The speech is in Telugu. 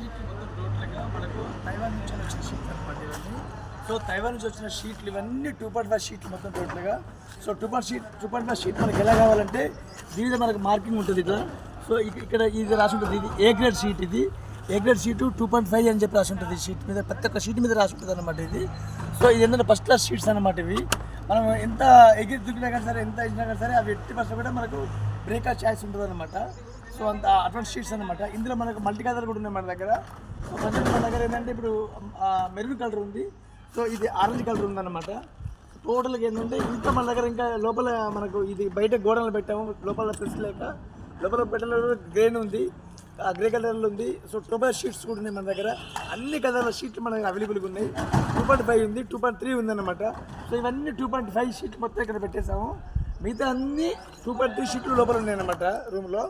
షీట్లు మొత్తం టోటల్గా మనకు తైవాన్ నుంచి వచ్చిన షీట్లు అనమాట ఇవన్నీ. సో తైవాన్ నుంచి వచ్చిన షీట్లు ఇవన్నీ 2.5 షీట్లు మొత్తం టోటల్గా. సో 2.5 షీట్ మనకి ఎలా కావాలంటే దీని మీద మనకు మార్కింగ్ ఉంటుంది ఇట్లా. సో ఇక్కడ ఇది రాసి ఉంటుంది, ఇది ఏ గ్రేడ్ షీట్, ఇది ఏ గ్రేడ్ షీటు 2.5 అని చెప్పి రాసి ఉంటుంది షీట్ మీద, ప్రతి ఒక్క షీట్ మీద రాసి ఉంటుంది అనమాట ఇది. సో ఇది ఏంటంటే ఫస్ట్ క్లాస్ షీట్స్ అనమాట ఇవి. మనం ఎంత ఎగిరి దుక్కినా కానీ సరే, ఎంత ఇచ్చినా కానీ సరే, అవి 80% కూడా మనకు బ్రేక్ ఛాయిస్ ఉంటుంది అనమాట. సో అంత అటువంటి షీట్స్ అనమాట. ఇందులో మనకు మల్టీ కలర్ కూడా ఉన్నాయి మన దగ్గర. సో మన దగ్గర ఏంటంటే ఇప్పుడు మెరూన్ కలర్ ఉంది, సో ఇది ఆరెంజ్ కలర్ ఉందన్నమాట. టోటల్గా ఏంటంటే ఇంకా మన దగ్గర ఇంకా లోపల మనకు ఇది బయట గోడలు పెట్టాము, లోపల ప్రెస్ లేక లోపల పెట్టలో గ్రేన్ ఉంది, గ్రే కలర్లో ఉంది. సో 2.5 షీట్స్ కూడా ఉన్నాయి మన దగ్గర. అన్ని కలర్ల షీట్లు మన దగ్గర అవైలబుల్గా ఉన్నాయి. 2.5 ఉంది, 2.3 ఉందన్నమాట. సో ఇవన్నీ 2.5 షీట్లు మొత్తం ఇక్కడ పెట్టేసాము. మిగతా అన్ని 2.3 షీట్లు లోపల ఉన్నాయన్నమాట రూమ్లో.